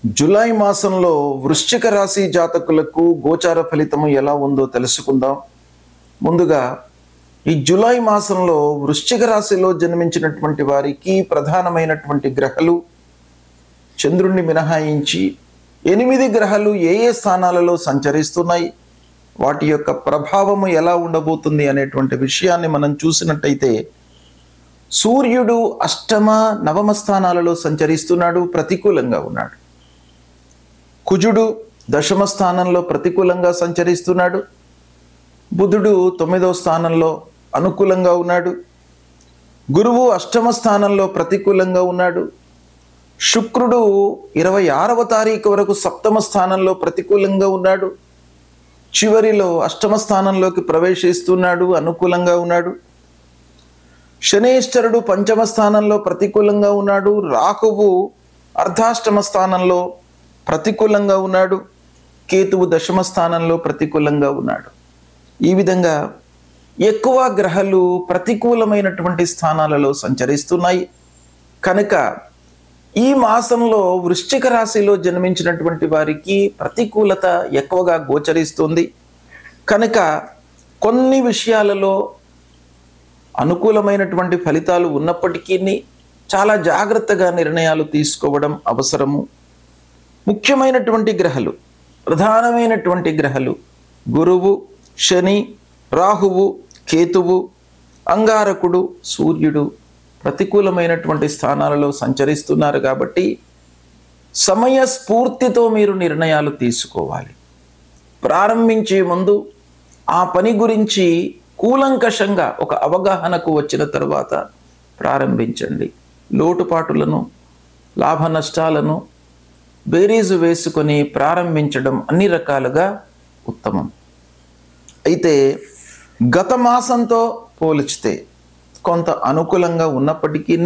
July మాసంలో వృశ్చిక రాశి జాతకులకు గోచార ఫలితము ఎలా ఉందో తెలుసుకుందాం. ముందుగా ఈ జూలై మాసంలో వృశ్చిక రాశిలో జన్మించినటువంటి వారికి ప్రధానమైనటువంటి గ్రహాలు చంద్రుణ్ణి మినహాయించి 8 గ్రహాలు ఏ ఏ స్థానాలలో సంచరిస్తున్నాయి, వాటి యొక్క ప్రభావము ఎలా ఉండబోతుంది అనేటువంటి విషయాన్ని మనం చూసినట్టయితే, సూర్యుడు అష్టమ నవమ స్థానాలలో సంచరిస్తున్నాడు, ప్రతికూలంగా ఉన్నాడు. కుజుడు దశమ స్థానంలో ప్రతికూలంగా సంచరిస్తున్నాడు. బుధుడు 9వ స్థానంలో అనుకూలంగా ఉన్నాడు. గురువు అష్టమ స్థానంలో ప్రతికూలంగా ఉన్నాడు. శుక్రుడు 26వ తారీఖు వరకు సప్తమ స్థానంలో ప్రతికూలంగా ఉన్నాడు. చివరిలో అష్టమ స్థానంలోకి ప్రవేశిస్తున్నాడు, అనుకూలంగా ఉన్నాడు. శనేశ్వరుడు పంచమ స్థానంలో ప్రతికూలంగా ఉన్నాడు. రాహువు అర్ధాష్టమ స్థానంలో ప్రతికూలంగా ఉన్నాడు. కేతువు దశమ స్థానంలో ప్రతికూలంగా ఉన్నాడు. ఈ విధంగా ఎక్కువ గ్రహాలు ప్రతికూలమైనటువంటి స్థానాలలో సంచరిస్తున్నాయి. కనుక ఈ మాసంలో వృశ్చిక రాశిలో జన్మించినటువంటి వారికి ప్రతికూలత ఎక్కువగా గోచరిస్తుంది. కనుక కొన్ని విషయాలలో అనుకూలమైనటువంటి ఫలితాలు ఉన్నప్పటికీ చాలా జాగ్రత్తగా నిర్ణయాలు తీసుకోవడం అవసరము. ముఖ్యమైనటువంటి గ్రహాలు, ప్రధానమైనటువంటి గ్రహాలు గురువు, శని, రాహువు, కేతువు, అంగారకుడు, సూర్యుడు ప్రతికూలమైనటువంటి స్థానాలలో సంచరిస్తున్నారు. కాబట్టి సమయస్ఫూర్తితో మీరు నిర్ణయాలు తీసుకోవాలి. ప్రారంభించే ముందు ఆ పని గురించి కూలంకషంగా ఒక అవగాహనకు వచ్చిన తర్వాత ప్రారంభించండి. లోటుపాటులను, లాభ నష్టాలను బేరీజు వేసుకొని ప్రారంభించడం అన్ని రకాలుగా ఉత్తమం. అయితే గత మాసంతో పోల్చితే కొంత అనుకూలంగా ఉన్నప్పటికీ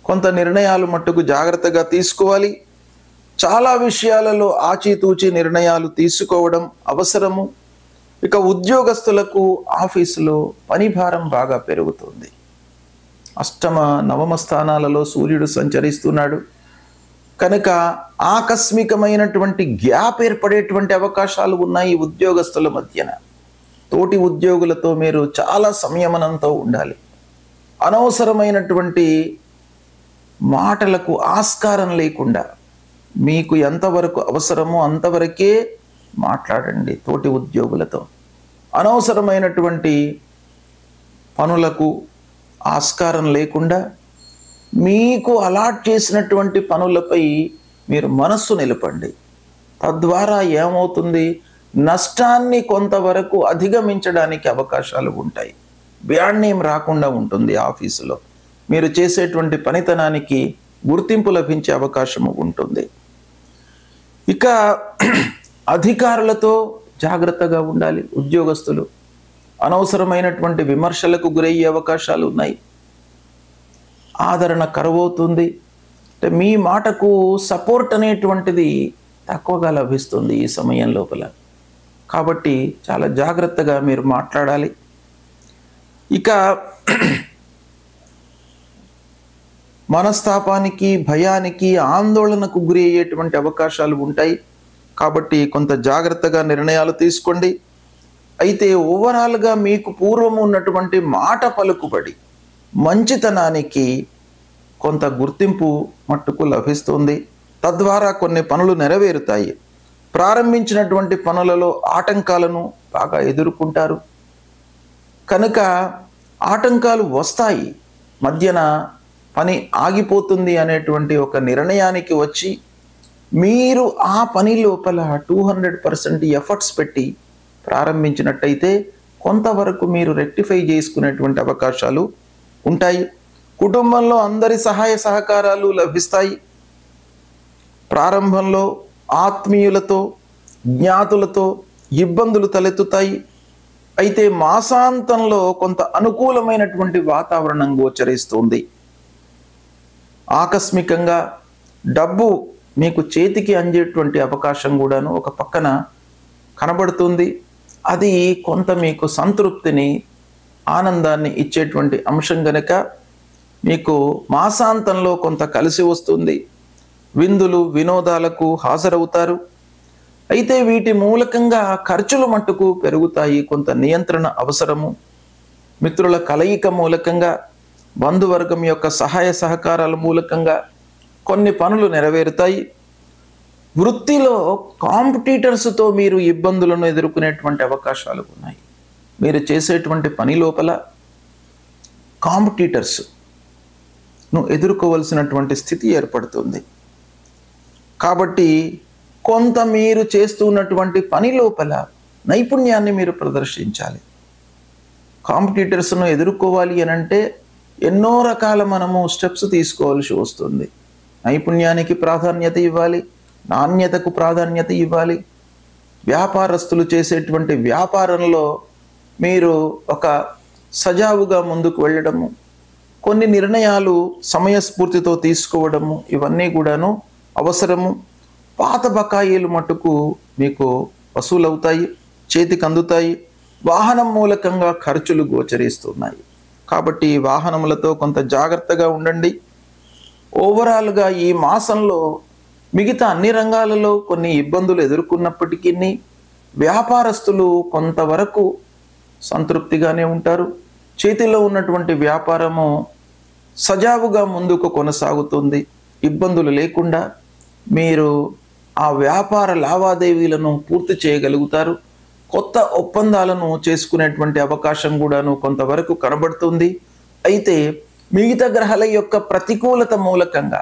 కొంత నిర్ణయాలు మట్టుకు జాగ్రత్తగా తీసుకోవాలి. చాలా విషయాలలో ఆచితూచి నిర్ణయాలు తీసుకోవడం అవసరము. ఇక ఉద్యోగస్తులకు ఆఫీసులో పని భారం బాగా పెరుగుతుంది. అష్టమ నవమ స్థానాలలో సూర్యుడు సంచరిస్తున్నాడు. కనుక ఆకస్మికమైనటువంటి గ్యాప్ ఏర్పడేటువంటి అవకాశాలు ఉన్నాయి ఉద్యోగస్తుల మధ్యన. తోటి ఉద్యోగులతో మీరు చాలా సంయమనంతో ఉండాలి. అనవసరమైనటువంటి మాటలకు ఆస్కారం లేకుండా మీకు ఎంతవరకు అవసరమో అంతవరకే మాట్లాడండి తోటి ఉద్యోగులతో. అనవసరమైనటువంటి పనులకు ఆస్కారం లేకుండా మీకు అలాట్ చేసినటువంటి పనులపై మీరు మనస్సు నిలపండి. తద్వారా ఏమవుతుంది, నష్టాన్ని కొంతవరకు అధిగమించడానికి అవకాశాలు ఉంటాయి. బ్యాడ్ నేమ్ రాకుండా ఉంటుంది. ఆఫీసులో మీరు చేసేటువంటి పనితనానికి గుర్తింపు లభించే అవకాశము ఉంటుంది. ఇక అధికారులతో జాగ్రత్తగా ఉండాలి. ఉద్యోగస్తులు అనవసరమైనటువంటి విమర్శలకు గురయ్యే అవకాశాలు ఉన్నాయి. ఆదరణ కరువవుతుంది. అంటే మీ మాటకు సపోర్ట్ అనేటువంటిది తక్కువగా లభిస్తుంది ఈ సమయం లోపల. కాబట్టి చాలా జాగ్రత్తగా మీరు మాట్లాడాలి. ఇక మనస్తాపానికి, భయానికి, ఆందోళనకు గురి అయ్యేటువంటి అవకాశాలు ఉంటాయి. కాబట్టి కొంత జాగ్రత్తగా నిర్ణయాలు తీసుకోండి. అయితే ఓవరాల్గా మీకు పూర్వం ఉన్నటువంటి మాట పలుకుబడి, మంచితనానికి కొంత గుర్తింపు మట్టుకు లభిస్తుంది. తద్వారా కొన్ని పనులు నెరవేరుతాయి. ప్రారంభించినటువంటి పనులలో ఆటంకాలను బాగా ఎదుర్కొంటారు. కనుక ఆటంకాలు వస్తాయి, మధ్యన పని ఆగిపోతుంది అనేటువంటి ఒక నిర్ణయానికి వచ్చి మీరు ఆ పని లోపల 200% ఎఫర్ట్స్ పెట్టి ప్రారంభించినట్టయితే కొంతవరకు మీరు రెక్టిఫై చేసుకునేటువంటి అవకాశాలు ఉంటాయి. కుటుంబంలో అందరి సహాయ సహకారాలు లభిస్తాయి. ప్రారంభంలో ఆత్మీయులతో, జ్ఞాతులతో ఇబ్బందులు తలెత్తుతాయి. అయితే మాసాంతంలో కొంత అనుకూలమైనటువంటి వాతావరణం గోచరిస్తుంది. ఆకస్మికంగా డబ్బు మీకు చేతికి అందేటువంటి అవకాశం కూడాను ఒక పక్కన కనబడుతుంది. అది కొంత మీకు సంతృప్తిని, ఆనందాన్ని ఇచ్చేటువంటి అంశం గనక మీకు మాసాంతంలో కొంత కలిసి వస్తుంది. విందులు వినోదాలకు హాజరవుతారు. అయితే వీటి మూలకంగా ఖర్చులు మట్టుకు పెరుగుతాయి. కొంత నియంత్రణ అవసరము. మిత్రుల కలయిక మూలకంగా, బంధువర్గం యొక్క సహాయ సహకారాల మూలకంగా కొన్ని పనులు నెరవేరుతాయి. వృత్తిలో కాంపిటీటర్స్తో మీరు ఇబ్బందులను ఎదుర్కొనేటువంటి అవకాశాలు ఉన్నాయి. మీరు చేసేటువంటి పని లోపల కాంపిటీటర్స్ను ఎదుర్కోవలసినటువంటి స్థితి ఏర్పడుతుంది. కాబట్టి కొంత మీరు చేస్తున్నటువంటి పని లోపల నైపుణ్యాన్ని మీరు ప్రదర్శించాలి. కాంపిటీటర్స్ను ఎదుర్కోవాలి అనంటే ఎన్నో రకాల మనము స్టెప్స్ తీసుకోవాల్సి వస్తుంది. నైపుణ్యానికి ప్రాధాన్యత ఇవ్వాలి, నాణ్యతకు ప్రాధాన్యత ఇవ్వాలి. వ్యాపారస్తులు చేసేటువంటి వ్యాపారంలో మీరు ఒక సజావుగా ముందుకు వెళ్ళడము, కొన్ని నిర్ణయాలు సమయస్ఫూర్తితో తీసుకోవడము, ఇవన్నీ కూడాను అవసరము. పాత బకాయిలు మట్టుకు మీకు వసూలవుతాయి, చేతికి అందుతాయి. వాహనం మూలకంగా ఖర్చులు గోచరిస్తున్నాయి. కాబట్టి వాహనములతో కొంత జాగ్రత్తగా ఉండండి. ఓవరాల్గా ఈ మాసంలో మిగతా అన్ని రంగాలలో కొన్ని ఇబ్బందులు ఎదుర్కొన్నప్పటికీ వ్యాపారస్తులు కొంతవరకు సంతృప్తిగానే ఉంటారు. చేతిలో ఉన్నటువంటి వ్యాపారము సజావుగా ముందుకు కొనసాగుతుంది. ఇబ్బందులు లేకుండా మీరు ఆ వ్యాపార లావాదేవీలను పూర్తి చేయగలుగుతారు. కొత్త ఒప్పందాలను చేసుకునేటువంటి అవకాశం కూడాను కొంతవరకు కనబడుతుంది. అయితే మిగతా గ్రహాల యొక్క ప్రతికూలత మూలకంగా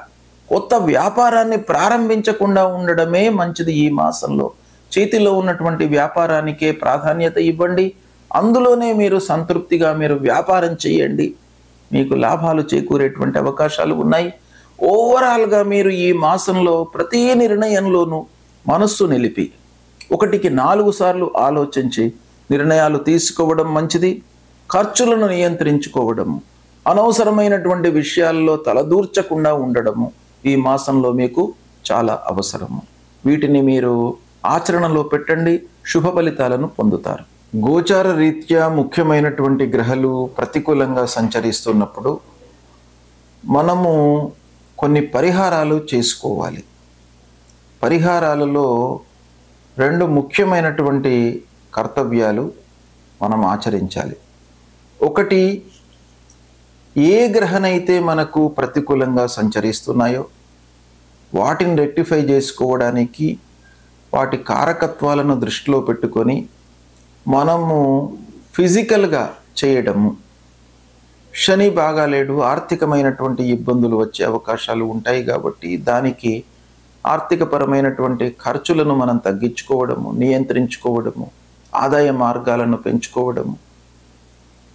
కొత్త వ్యాపారాన్ని ప్రారంభించకుండా ఉండడమే మంచిది. ఈ మాసంలో చేతిలో ఉన్నటువంటి వ్యాపారానికే ప్రాధాన్యత ఇవ్వండి. అందులోనే మీరు సంతృప్తిగా మీరు వ్యాపారం చేయండి. మీకు లాభాలు చేకూరేటువంటి అవకాశాలు ఉన్నాయి. ఓవరాల్గా మీరు ఈ మాసంలో ప్రతి నిర్ణయంలోనూ మనస్సు నిలిపి 1కి 4 సార్లు ఆలోచించి నిర్ణయాలు తీసుకోవడం మంచిది. ఖర్చులను నియంత్రించుకోవడము, అనవసరమైనటువంటి విషయాల్లో తలదూర్చకుండా ఉండడము ఈ మాసంలో మీకు చాలా అవసరము. వీటిని మీరు ఆచరణలో పెట్టండి, శుభ ఫలితాలను పొందుతారు. గోచార రీత్యా ముఖ్యమైనటువంటి గ్రహాలు ప్రతికూలంగా సంచరిస్తున్నప్పుడు మనము కొన్ని పరిహారాలు చేసుకోవాలి. పరిహారాలలో 2 ముఖ్యమైనటువంటి కర్తవ్యాలు మనం ఆచరించాలి. ఒకటి, ఏ గ్రహనైతే మనకు ప్రతికూలంగా సంచరిస్తున్నాయో వాటిని రెక్టిఫై చేసుకోవడానికి వాటి కారకత్వాలను దృష్టిలో పెట్టుకొని మనము ఫిజికల్గా చేయడము. శని బాగాలేడు, ఆర్థికమైనటువంటి ఇబ్బందులు వచ్చే అవకాశాలు ఉంటాయి. కాబట్టి దానికి ఆర్థికపరమైనటువంటి ఖర్చులను మనం తగ్గించుకోవడము, నియంత్రించుకోవడము, ఆదాయ మార్గాలను పెంచుకోవడము,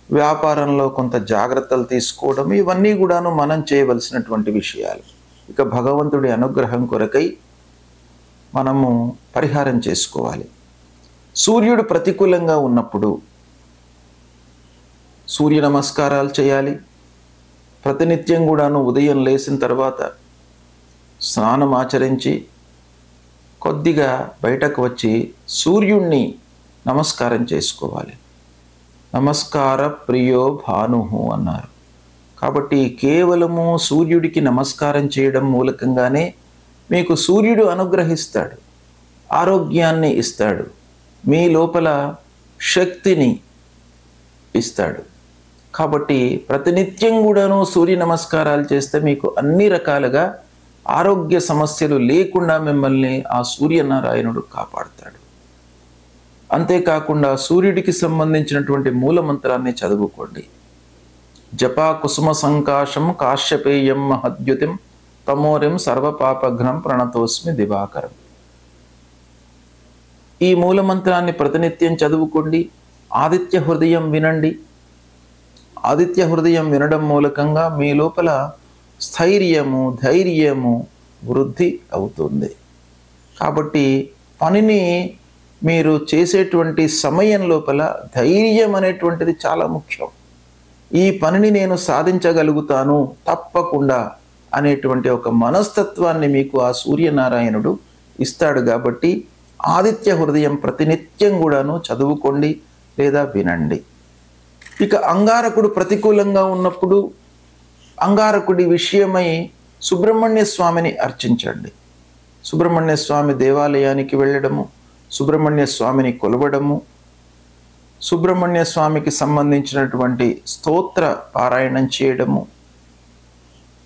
వ్యాపారంలో కొంత జాగ్రత్తలు తీసుకోవడం, ఇవన్నీ కూడాను మనం చేయవలసినటువంటి విషయాలు. ఇక భగవంతుడి అనుగ్రహం కొరకై మనము పరిహారం చేసుకోవాలి. సూర్యుడు ప్రతికూలంగా ఉన్నప్పుడు సూర్య నమస్కారాలు చేయాలి. ప్రతినిత్యం కూడాను ఉదయం లేచిన తర్వాత స్నానం ఆచరించి కొద్దిగా బయటకు వచ్చి సూర్యుణ్ణి నమస్కారం చేసుకోవాలి. నమస్కార ప్రియో భాను అన్నారు. కాబట్టి కేవలము సూర్యుడికి నమస్కారం చేయడం మూలకంగానే మీకు సూర్యుడు అనుగ్రహిస్తాడు, ఆరోగ్యాన్ని ఇస్తాడు, మీ లోపల శక్తిని ఇస్తాడు. కాబట్టి ప్రతినిత్యం కూడాను సూర్య నమస్కారాలు చేస్తే మీకు అన్ని రకాలుగా ఆరోగ్య సమస్యలు లేకుండా మిమ్మల్ని ఆ సూర్యనారాయణుడు కాపాడుతాడు. అంతేకాకుండా సూర్యుడికి సంబంధించినటువంటి మూలమంత్రాన్ని చదువుకోండి. జపా కుసుమ సంకాశం కాశ్యపేయం మహద్యుతిం తమోరిం సర్వపాపఘ్నం ప్రణతోస్మి దివాకరం. ఈ మూలమంత్రాన్ని ప్రతినిత్యం చదువుకోండి. ఆదిత్య హృదయం వినండి. ఆదిత్య హృదయం వినడం మూలకంగా మీ లోపల స్థైర్యము, ధైర్యము వృద్ధి అవుతుంది. కాబట్టి పనిని మీరు చేసేటువంటి సమయం లోపల ధైర్యం అనేటువంటిది చాలా ముఖ్యం. ఈ పనిని నేను సాధించగలుగుతాను తప్పకుండా అనేటువంటి ఒక మనస్తత్వాన్ని మీకు ఆ సూర్యనారాయణుడు ఇస్తాడు. కాబట్టి ఆదిత్య హృదయం ప్రతినిత్యం కూడాను చదువుకోండి లేదా వినండి. ఇక అంగారకుడు ప్రతికూలంగా ఉన్నప్పుడు అంగారకుడి విషయమై సుబ్రహ్మణ్య స్వామిని అర్చించండి. సుబ్రహ్మణ్య స్వామి దేవాలయానికి వెళ్ళడము, సుబ్రహ్మణ్య స్వామిని కొలవడము, సుబ్రహ్మణ్య స్వామికి సంబంధించినటువంటి స్తోత్ర పారాయణం చేయడము,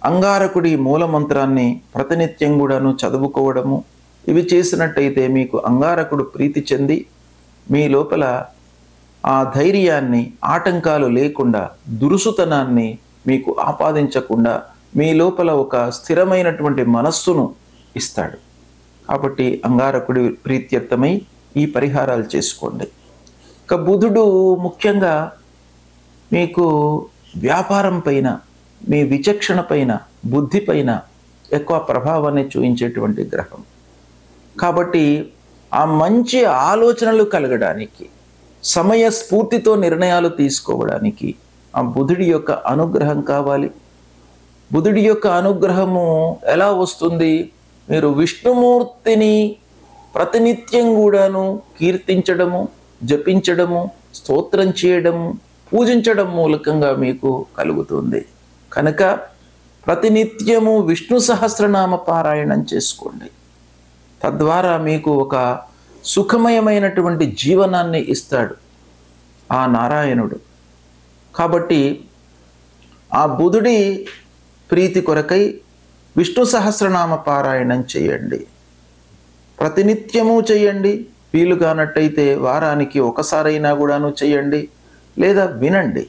అంగారకుడి మూలమంత్రాన్ని ప్రతినిత్యం కూడాను చదువుకోవడము, ఇవి చేసినట్టయితే మీకు అంగారకుడు ప్రీతి చెంది మీ లోపల ఆ ధైర్యాన్ని, ఆటంకాలు లేకుండా, దురుసుతనాన్ని మీకు ఆపాదించకుండా మీ లోపల ఒక స్థిరమైనటువంటి మనస్సును ఇస్తాడు. కాబట్టి అంగారకుడి ప్రీత్యర్థమై ఈ పరిహారాలు చేసుకోండి. ఇక బుధుడు ముఖ్యంగా మీకు వ్యాపారం పైన, మీ విచక్షణ పైన, బుద్ధి పైన ఎక్కువ ప్రభావాన్ని చూపించేటువంటి గ్రహం. కాబట్టి ఆ మంచి ఆలోచనలు కలగడానికి, సమయ స్ఫూర్తితో నిర్ణయాలు తీసుకోవడానికి ఆ బుధుడి యొక్క అనుగ్రహం కావాలి. బుధుడి యొక్క అనుగ్రహము ఎలా వస్తుంది? మీరు విష్ణుమూర్తిని ప్రతినిత్యం కూడాను కీర్తించడము, జపించడము, స్తోత్రం చేయడము, పూజించడం మూలకంగా మీకు కలుగుతుంది. కనుక ప్రతినిత్యము విష్ణు సహస్రనామ పారాయణం చేసుకోండి. తద్వారా మీకు ఒక సుఖమయమైనటువంటి జీవనాన్ని ఇస్తాడు ఆ నారాయణుడు. కాబట్టి ఆ బుధుడి ప్రీతి కొరకై విష్ణు సహస్రనామ పారాయణం చేయండి. ప్రతినిత్యము చేయండి. వీలుగానట్టయితే వారానికి ఒకసారైనా కూడాను చేయండి, లేదా వినండి.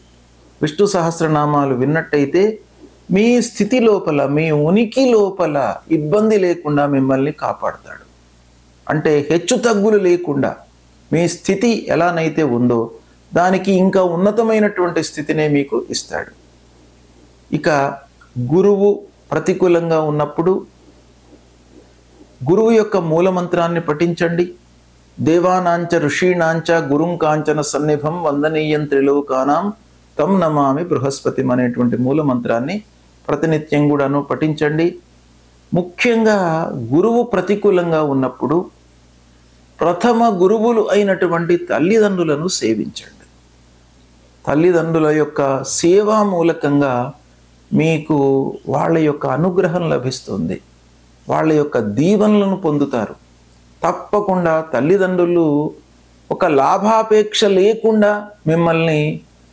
విష్ణు సహస్రనామాలు విన్నట్టయితే మీ స్థితి లోపల, మీ ఉనికి లోపల ఇబ్బంది లేకుండా మిమ్మల్ని కాపాడతాడు. అంటే హెచ్చు తగ్గులు లేకుండా మీ స్థితి ఎలానైతే ఉందో దానికి ఇంకా ఉన్నతమైనటువంటి స్థితినే మీకు ఇస్తాడు. ఇక గురువు ప్రతికూలంగా ఉన్నప్పుడు గురువు యొక్క మూలమంత్రాన్ని పఠించండి. దేవానాంచ ఋషీణాంచ గురుం కాంచన సన్నిభం వందనీయం త్రిలోకానాం తం నమామి బృహస్పతిం అనేటువంటి మూలమంత్రాన్ని ప్రతినిత్యం కూడాను పఠించండి. ముఖ్యంగా గురువు ప్రతికూలంగా ఉన్నప్పుడు ప్రథమ గురువులు అయినటువంటి తల్లిదండ్రులను సేవించండి. తల్లిదండ్రుల యొక్క సేవా మూలకంగా మీకు వాళ్ళ యొక్క అనుగ్రహం లభిస్తుంది, వాళ్ళ యొక్క దీవెనలను పొందుతారు. తప్పకుండా తల్లిదండ్రులు ఒక లాభాపేక్ష లేకుండా మిమ్మల్ని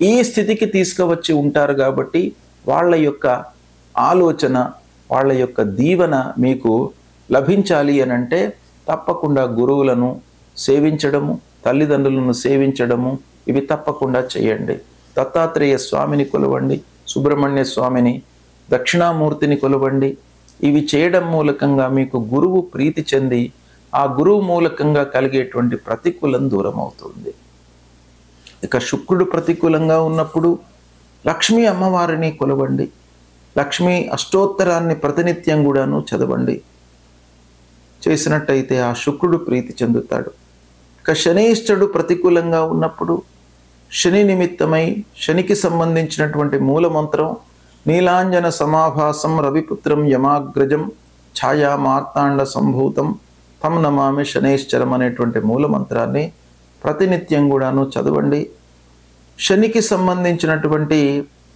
ఈ స్థితికి తీసుకువచ్చి ఉంటారు. కాబట్టి వాళ్ళ యొక్క ఆలోచన, వాళ్ళ యొక్క దీవెన మీకు లభించాలి అని అంటే తప్పకుండా గురువులను సేవించడము, తల్లిదండ్రులను సేవించడము, ఇవి తప్పకుండా చేయండి. దత్తాత్రేయ స్వామిని కొలవండి, సుబ్రహ్మణ్య స్వామిని, దక్షిణామూర్తిని కొలవండి. ఇవి చేయడం మూలకంగా మీకు గురువు ప్రీతి చెంది ఆ గురువు మూలకంగా కలిగేటువంటి ప్రతికూలం దూరం అవుతుంది. ఇక శుక్రుడు ప్రతికూలంగా ఉన్నప్పుడు లక్ష్మీ అమ్మవారిని కొలవండి. లక్ష్మీ అష్టోత్తరాన్ని ప్రతినిత్యం కూడాను చదవండి. చేసినట్టయితే ఆ శుక్రుడు ప్రీతి చెందుతాడు. ఇక శనీశ్వరుడు ప్రతికూలంగా ఉన్నప్పుడు శని నిమిత్తమై శనికి సంబంధించినటువంటి మూలమంత్రం నీలాంజన సమాభాసం రవిపుత్రం యమాగ్రజం ఛాయా మార్తాండ సంభూతం తం నమామి శనైశ్చరం అనేటువంటి మూలమంత్రాన్ని ప్రతినిత్యం కూడాను చదవండి. శనికి సంబంధించినటువంటి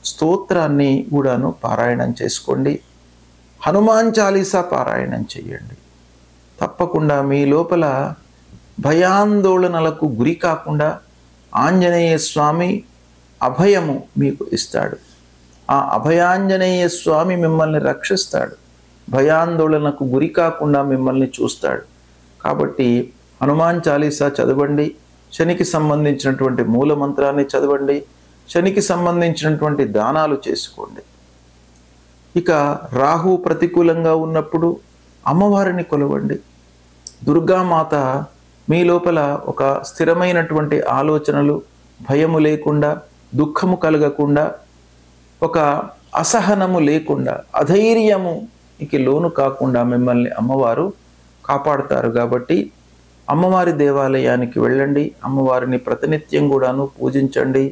స్తోత్రాన్ని కూడాను పారాయణం చేసుకోండి. హనుమాన్ చాలీసా పారాయణం చేయండి. తప్పకుండా మీ లోపల భయాందోళనలకు గురి కాకుండా ఆంజనేయ స్వామి అభయము మీకు ఇస్తాడు. ఆ అభయాంజనేయ స్వామి మిమ్మల్ని రక్షిస్తాడు, భయాందోళనకు గురి కాకుండా మిమ్మల్ని చూస్తాడు. కాబట్టి హనుమాన్ చాలీసా చదవండి. శనికి సంబంధించినటువంటి మూలమంత్రాన్ని చదవండి. శనికి సంబంధించినటువంటి దానాలు చేసుకోండి. ఇక రాహు ప్రతికూలంగా ఉన్నప్పుడు అమ్మవారిని కొలవండి. దుర్గామాత మీ లోపల ఒక స్థిరమైనటువంటి ఆలోచనలు, భయము లేకుండా, దుఃఖము కలగకుండా, ఒక అసహనము లేకుండా, అధైర్యముకి లోను కాకుండా మిమ్మల్ని అమ్మవారు కాపాడుతారు. కాబట్టి అమ్మవారి దేవాలయానికి వెళ్ళండి. అమ్మవారిని ప్రతినిత్యం కూడాను పూజించండి.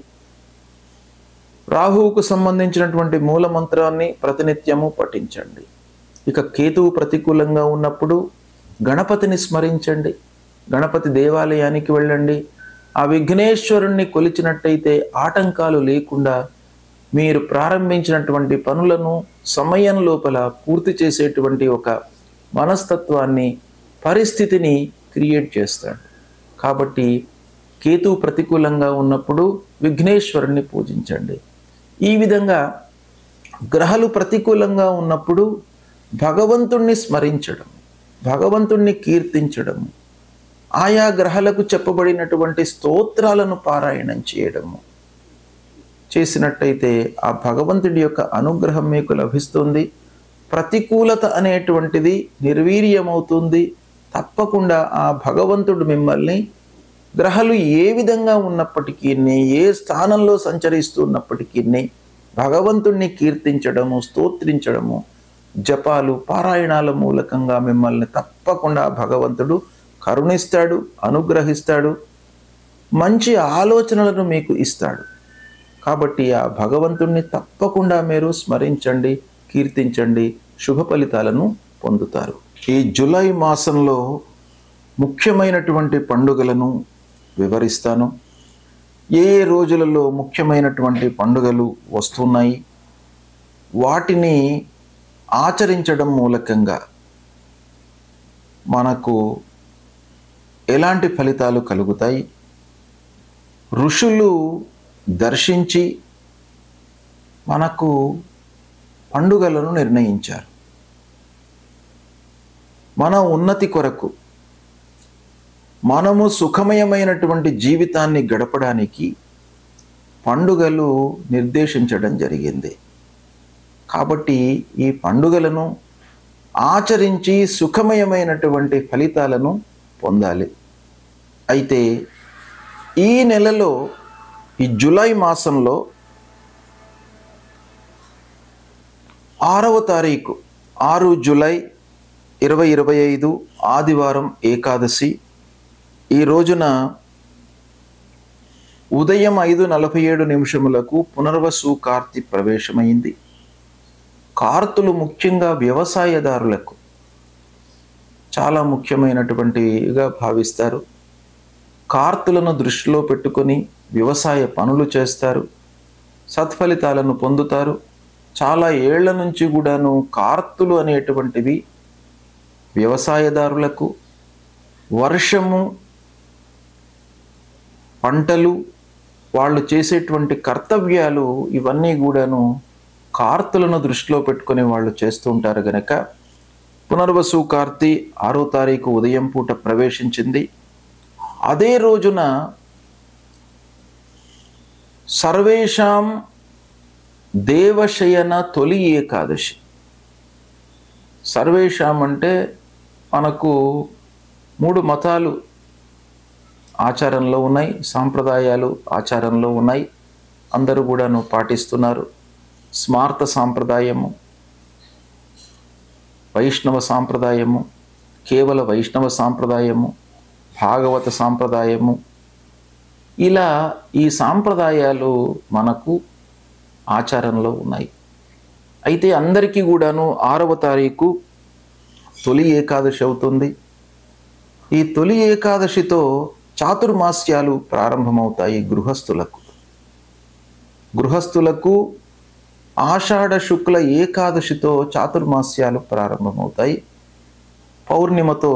రాహువుకు సంబంధించినటువంటి మూలమంత్రాన్ని ప్రతినిత్యము పఠించండి. ఇక కేతువు ప్రతికూలంగా ఉన్నప్పుడు గణపతిని స్మరించండి. గణపతి దేవాలయానికి వెళ్ళండి. ఆ విఘ్నేశ్వరుణ్ణి కొలిచినట్టయితే ఆటంకాలు లేకుండా మీరు ప్రారంభించినటువంటి పనులను సమయం లోపల పూర్తి చేసేటువంటి ఒక మనస్తత్వాన్ని, పరిస్థితిని క్రియేట్ చేస్తాడు. కాబట్టి కేతువు ప్రతికూలంగా ఉన్నప్పుడు విఘ్నేశ్వరుణ్ణి పూజించండి. ఈ విధంగా గ్రహాలు ప్రతికూలంగా ఉన్నప్పుడు భగవంతుణ్ణి స్మరించడం, భగవంతుణ్ణి కీర్తించడం, ఆయా గ్రహాలకు చెప్పబడినటువంటి స్తోత్రాలను పారాయణం చేయడము చేసినట్టయితే ఆ భగవంతుడి యొక్క అనుగ్రహం మీకు లభిస్తుంది. ప్రతికూలత అనేటువంటిది నిర్వీర్యమవుతుంది. తప్పకుండా ఆ భగవంతుడు మిమ్మల్ని గ్రహాలు ఏ విధంగా ఉన్నప్పటికీ, ఏ స్థానంలో సంచరిస్తున్నప్పటికీ భగవంతుణ్ణి కీర్తించడము, స్తోత్రించడము, జపాలు, పారాయణాల మూలకంగా మిమ్మల్ని తప్పకుండా భగవంతుడు కరుణిస్తాడు, అనుగ్రహిస్తాడు, మంచి ఆలోచనలను మీకు ఇస్తాడు. కాబట్టి ఆ భగవంతుణ్ణి తప్పకుండా మీరు స్మరించండి, కీర్తించండి, శుభ ఫలితాలను పొందుతారు. ఈ జూలై మాసంలో ముఖ్యమైనటువంటి పండుగలను వివరిస్తాను. ఏ ఏ రోజులలో ముఖ్యమైనటువంటి పండుగలు వస్తున్నాయి, వాటిని ఆచరించడం మూలకంగా మనకు ఎలాంటి ఫలితాలు కలుగుతాయి, ఋషులు దర్శించి మనకు పండుగలను నిర్ణయించారు. మన ఉన్నతి కొరకు, మనము సుఖమయమైనటువంటి జీవితాన్ని గడపడానికి పండుగలు నిర్దేశించడం జరిగింది. కాబట్టి ఈ పండుగలను ఆచరించి సుఖమయమైనటువంటి ఫలితాలను పొందాలి. అయితే ఈ నెలలో, ఈ జూలై మాసంలో 6వ తారీఖు 6 జూలై 2025 ఆదివారం ఏకాదశి. ఈ రోజున ఉదయం 5:47 పునర్వసు కార్తీ ప్రవేశమైంది. కార్తులు ముఖ్యంగా వ్యవసాయదారులకు చాలా ముఖ్యమైనటువంటిగా భావిస్తారు. కార్తులను దృష్టిలో పెట్టుకొని వ్యవసాయ పనులు చేస్తారు, సత్ఫలితాలను పొందుతారు. చాలా ఏళ్ల నుంచి కూడాను కార్తులు అనేటువంటివి వ్యవసాయదారులకు వర్షము, పంటలు, వాళ్ళు చేసేటువంటి కర్తవ్యాలు ఇవన్నీ కూడాను కార్తులను దృష్టిలో పెట్టుకొని వాళ్ళు చేస్తూ ఉంటారు. గనక పునర్వసు కార్తీ 6వ తారీఖు ఉదయం పూట ప్రవేశించింది. అదే రోజున సర్వేషాం దేవశయన తొలి ఏకాదశి. సర్వేషాం అంటే మనకు 3 మతాలు ఆచారంలో ఉన్నాయి, సాంప్రదాయాలు ఆచారంలో ఉన్నాయి, అందరూ కూడాను పాటిస్తున్నారు. స్మార్త సాంప్రదాయము, వైష్ణవ సాంప్రదాయము, కేవల వైష్ణవ సాంప్రదాయము, భాగవత సాంప్రదాయము, ఇలా ఈ సాంప్రదాయాలు మనకు ఆచారంలో ఉన్నాయి. అయితే అందరికీ కూడాను 6వ తారీఖు తొలి ఏకాదశి అవుతుంది. ఈ తొలి ఏకాదశితో చాతుర్మాస్యాలు ప్రారంభమవుతాయి. గృహస్థులకు ఆషాఢ శుక్ల ఏకాదశితో చాతుర్మాస్యాలు ప్రారంభమవుతాయి. పౌర్ణిమతో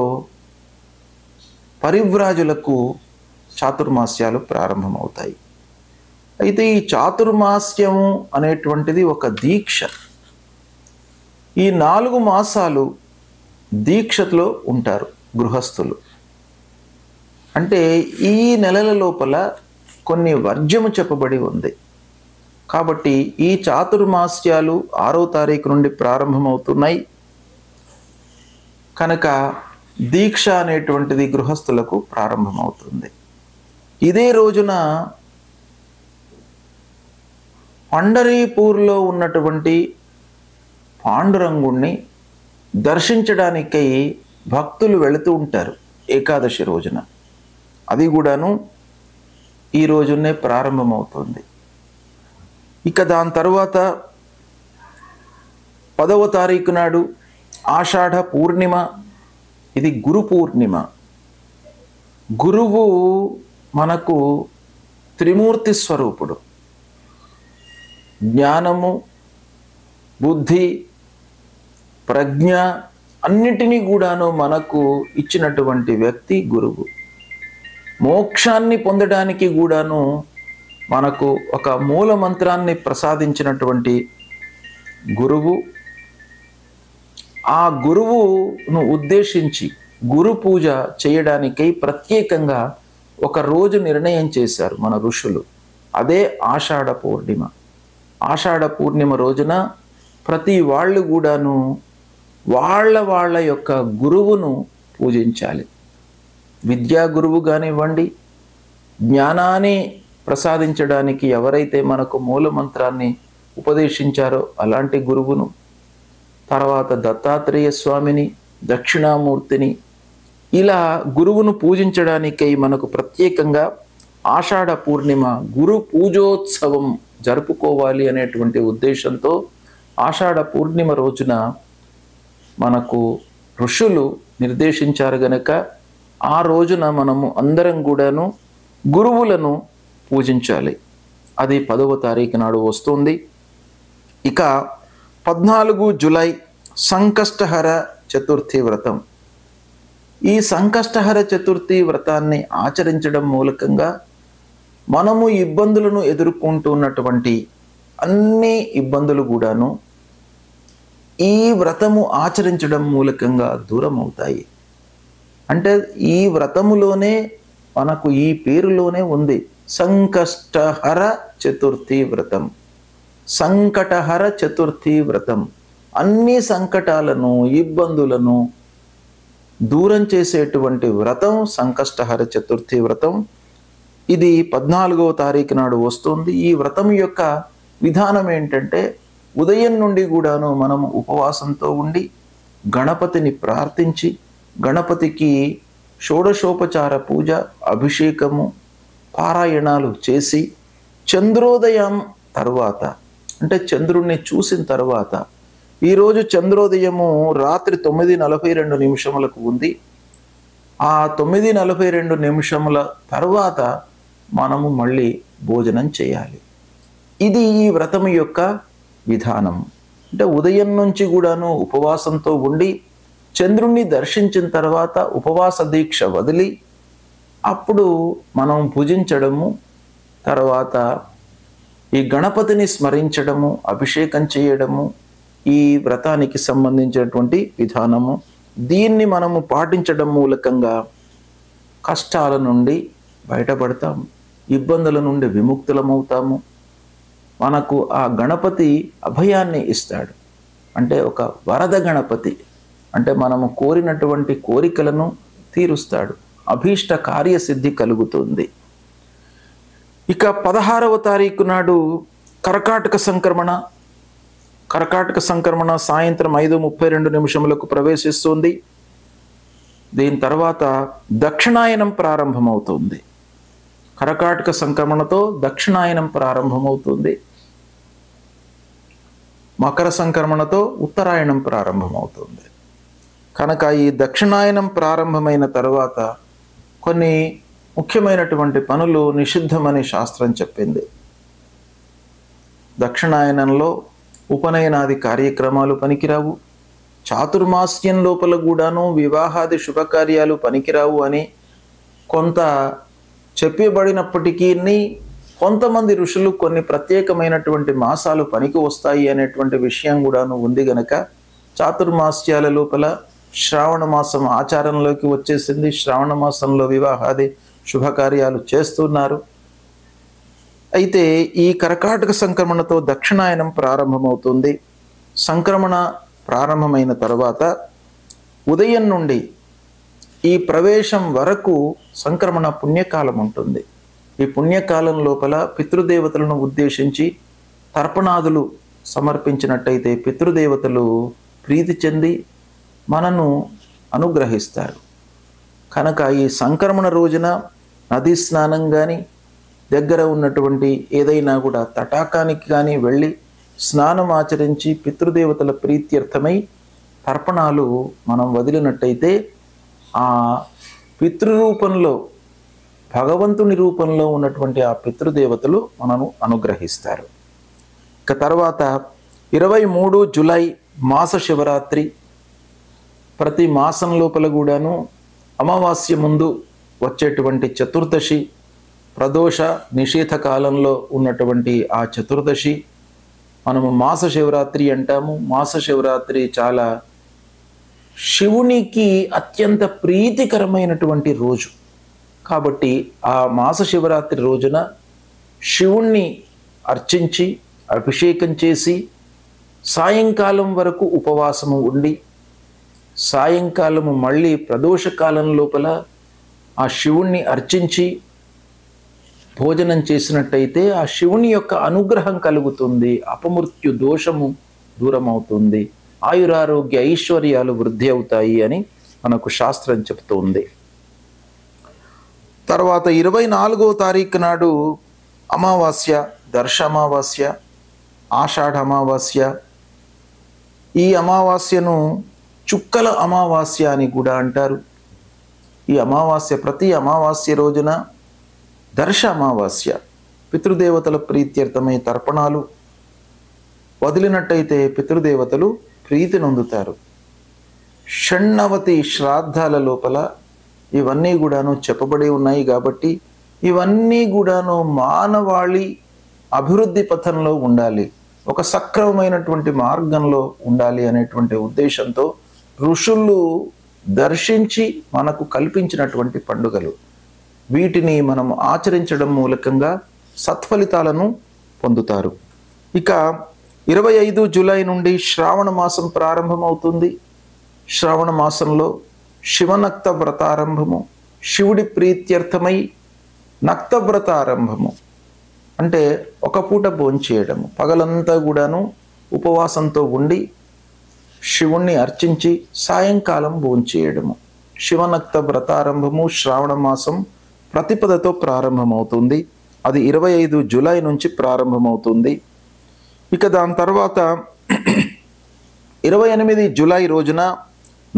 పరివ్రాజులకు చాతుర్మాస్యాలు ప్రారంభమవుతాయి. అయితే ఈ చాతుర్మాస్యము అనేటువంటిది ఒక దీక్ష. ఈ 4 మాసాలు దీక్షలో ఉంటారు గృహస్థులు. అంటే ఈ నెలల లోపల కొన్ని వర్జ్యము చెప్పబడి ఉంది. కాబట్టి ఈ చాతుర్మాస్యాలు 6వ తారీఖు నుండి ప్రారంభమవుతున్నాయి. కనుక దీక్ష అనేటువంటిది గృహస్థులకు ప్రారంభమవుతుంది. ఇదే రోజున పండరీపూర్లో ఉన్నటువంటి పాండురంగుణ్ణి దర్శించడానికై భక్తులు వెళుతూ ఉంటారు ఏకాదశి రోజున. అది కూడాను ఈ రోజునే ప్రారంభమవుతుంది. ఇక దాని తర్వాత 10వ తారీఖు నాడు ఆషాఢ పూర్ణిమ. ఇది గురు పూర్ణిమ. గురువు మనకు త్రిమూర్తి స్వరూపుడు. జ్ఞానము, బుద్ధి, ప్రజ్ఞ అన్నిటినీ కూడాను మనకు ఇచ్చినటువంటి వ్యక్తి గురువు. మోక్షాన్ని పొందడానికి కూడాను మనకు ఒక మూల మంత్రాన్ని ప్రసాదించినటువంటి గురువు. ఆ గురువును ఉద్దేశించి గురు పూజ చేయడానికై ప్రత్యేకంగా ఒక రోజు నిర్ణయం చేశారు మన ఋషులు. అదే ఆషాఢ పూర్ణిమ. ఆషాఢ పూర్ణిమ రోజున ప్రతి వాళ్ళు కూడాను వాళ్ళ యొక్క గురువును పూజించాలి. విద్యా గురువు కానివ్వండి, జ్ఞానాన్ని ప్రసాదించడానికి ఎవరైతే మనకు మూల మంత్రాన్ని ఉపదేశించారో అలాంటి గురువును, తర్వాత దత్తాత్రేయ స్వామిని, దక్షిణామూర్తిని, ఇలా గురువును పూజించడానికై మనకు ప్రత్యేకంగా ఆషాఢ పూర్ణిమ గురు పూజోత్సవం జరుపుకోవాలి అనేటువంటి ఉద్దేశంతో ఆషాఢ పూర్ణిమ రోజున మనకు ఋషులు నిర్దేశించారు గనక ఆ రోజున మనము అందరం కూడాను గురువులను పూజించాలి. అది 10వ తారీఖు నాడు వస్తుంది. ఇక 14 జూలై సంకష్టహర చతుర్థి వ్రతం. ఈ సంకష్టహర చతుర్థి వ్రతాన్ని ఆచరించడం మూలకంగా మనము ఇబ్బందులను ఎదుర్కొంటున్నటువంటి అన్ని ఇబ్బందులు కూడాను ఈ వ్రతము ఆచరించడం మూలకంగా దూరం అవుతాయి. అంటే ఈ వ్రతములోనే మనకు ఈ పేరులోనే ఉంది సంకష్టహర చతుర్థి వ్రతం. సంకటహర చతుర్థి వ్రతం అన్ని సంకటాలను, ఇబ్బందులను దూరం చేసేటువంటి వ్రతం సంకష్టహర చతుర్థి వ్రతం. ఇది 14వ తారీఖు నాడు వస్తుంది. ఈ వ్రతం యొక్క విధానం ఏంటంటే ఉదయం నుండి కూడాను మనము ఉపవాసంతో ఉండి గణపతిని ప్రార్థించి గణపతికి షోడశోపచార పూజ, అభిషేకము, పారాయణాలు చేసి చంద్రోదయం తర్వాత అంటే చంద్రుణ్ణి చూసిన తర్వాత, ఈరోజు చంద్రోదయము రాత్రి 9:42 ఉంది. ఆ 9:42 తర్వాత మనము మళ్ళీ భోజనం చేయాలి. ఇది ఈ వ్రతం యొక్క విధానం. అంటే ఉదయం నుంచి కూడాను ఉపవాసంతో ఉండి చంద్రుణ్ణి దర్శించిన తర్వాత ఉపవాస దీక్ష వదిలి అప్పుడు మనం భుజించడము, తర్వాత ఈ గణపతిని స్మరించడము, అభిషేకం చేయడము ఈ వ్రతానికి సంబంధించినటువంటి విధానము. దీన్ని మనము పాటించడం మూలకంగా కష్టాల నుండి బయటపడతాము, ఇబ్బందుల నుండి విముక్తులమవుతాము. మనకు ఆ గణపతి అభయాన్ని ఇస్తాడు. అంటే ఒక వరద గణపతి, అంటే మనము కోరినటువంటి కోరికలను తీరుస్తాడు, అభీష్ట కార్యసిద్ధి కలుగుతుంది. ఇక 16వ తారీఖు నాడు కర్కాటక సంక్రమణ. కర్కాటక సంక్రమణ సాయంత్రం 5:32 ప్రవేశిస్తుంది. దీని తర్వాత దక్షిణాయనం ప్రారంభమవుతుంది. కర్కాటక సంక్రమణతో దక్షిణాయనం ప్రారంభమవుతుంది. మకర సంక్రమణతో ఉత్తరాయణం ప్రారంభమవుతుంది. కనుక ఈ దక్షిణాయనం ప్రారంభమైన తర్వాత కొన్ని ముఖ్యమైనటువంటి పనులు నిషిద్ధమని శాస్త్రం చెప్పింది. దక్షిణాయనంలో ఉపనయనాది కార్యక్రమాలు పనికిరావు, చాతుర్మాస్యం లోపల కూడాను వివాహాది శుభకార్యాలు పనికిరావు అని కొంత చెప్పబడినప్పటికీ కొంతమంది ఋషులు కొన్ని ప్రత్యేకమైనటువంటి మాసాలు పనికి వస్తాయి అనేటువంటి విషయం కూడాను ఉంది గనక చాతుర్మాస్యాల లోపల శ్రావణ మాసం ఆచారంలోకి వచ్చేసింది. శ్రావణ మాసంలో వివాహాది శుభకార్యాలు చేస్తున్నారు. అయితే ఈ కర్కాటక సంక్రమణతో దక్షిణాయనం ప్రారంభమవుతుంది. సంక్రమణ ప్రారంభమైన తర్వాత ఉదయం నుండి ఈ ప్రవేశం వరకు సంక్రమణ పుణ్యకాలం ఉంటుంది. ఈ పుణ్యకాలం లోపల పితృదేవతలను ఉద్దేశించి తర్పణాదులు సమర్పించినట్టయితే పితృదేవతలు ప్రీతి చెంది మనను అనుగ్రహిస్తారు. కనుక ఈ సంక్రమణ రోజున నదీ స్నానం కానీ, దగ్గర ఉన్నటువంటి ఏదైనా కూడా తటాకానికి కానీ వెళ్ళి స్నానం ఆచరించి పితృదేవతల ప్రీత్యర్థమై తర్పణాలు మనం వదిలినట్టయితే ఆ పితృరూపంలో, భగవంతుని రూపంలో ఉన్నటువంటి ఆ పితృదేవతలు మనను అనుగ్రహిస్తారు. ఇక తర్వాత 23 జూలై మాస శివరాత్రి. ప్రతి మాసం లోపల కూడాను అమావాస్య ముందు వచ్చేటువంటి చతుర్దశి, ప్రదోష నిషేధ కాలంలో ఉన్నటువంటి ఆ చతుర్దశి మనము మాస శివరాత్రి అంటాము. మాస శివరాత్రి చాలా శివునికి అత్యంత ప్రీతికరమైనటువంటి రోజు కాబట్టి ఆ మాస శివరాత్రి రోజున శివుణ్ణి అర్చించి అభిషేకం చేసి సాయంకాలం వరకు ఉపవాసము ఉండి సాయంకాలము మళ్ళీ ప్రదోష కాలం లోపల ఆ శివుణ్ణి అర్చించి భోజనం చేసినట్టయితే ఆ శివుని యొక్క అనుగ్రహం కలుగుతుంది, అపమృత్యు దోషము దూరమవుతుంది, ఆయురారోగ్య ఐశ్వర్యాలు వృద్ధి అవుతాయి అని మనకు శాస్త్రం చెప్తుంది. తర్వాత 24వ తారీఖు నాడు అమావాస్య, దర్శ అమావాస్య, ఆషాఢ అమావాస్య. ఈ అమావాస్యను చుక్కల అమావాస్య అని కూడా అంటారు. ఈ అమావాస్య ప్రతి అమావాస్య రోజున దర్శ అమావాస్య పితృదేవతల ప్రీత్యర్థమై తర్పణాలు వదిలినట్టయితే పితృదేవతలు ప్రీతి నొందుతారు. షణ్ణవతి శ్రాద్ధాల లోపల ఇవన్నీ కూడాను చెప్పబడి ఉన్నాయి కాబట్టి ఇవన్నీ కూడాను మానవాళి అభివృద్ధి పథంలో ఉండాలి, ఒక సక్రమమైనటువంటి మార్గంలో ఉండాలి అనేటువంటి ఉద్దేశంతో ఋషులు దర్శించి మనకు కల్పించినటువంటి పండుగలు. వీటిని మనం ఆచరించడం మూలకంగా సత్ఫలితాలను పొందుతారు. ఇక 25 జూలై నుండి శ్రావణ మాసం ప్రారంభమవుతుంది. శ్రావణ మాసంలో శివనక్త వ్రతారంభము, శివుడి ప్రీత్యర్థమై నక్త వ్రతారంభము అంటే ఒక పూట భోంచేయడము, పగలంతా కూడాను ఉపవాసంతో ఉండి శివుణ్ణి అర్చించి సాయంకాలం భోంచేయడము. శివనక్త వ్రతారంభము శ్రావణ మాసం ప్రతిపదతో ప్రారంభమవుతుంది. అది 25 జూలై నుంచి ప్రారంభమవుతుంది. ఇక దాని తర్వాత 28 జూలై రోజున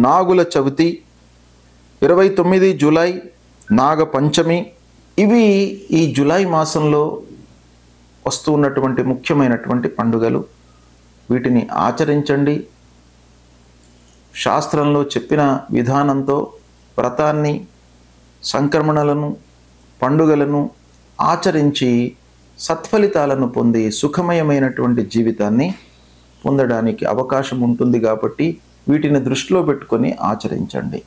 నాగుల చవితి, 29 జూలై నాగ పంచమి. ఇవి ఈ జూలై మాసంలో వస్తూ ఉన్నటువంటి ముఖ్యమైనటువంటి పండుగలు. వీటిని ఆచరించండి. శాస్త్రంలో చెప్పిన విధానంతో వ్రతాన్ని, సంక్రమణలను, పండుగలను ఆచరించి సత్ఫలితాలను పొంది సుఖమయమైనటువంటి జీవితాన్ని పొందడానికి అవకాశం ఉంటుంది కాబట్టి వీటిని దృష్టిలో పెట్టుకొని ఆచరించండి.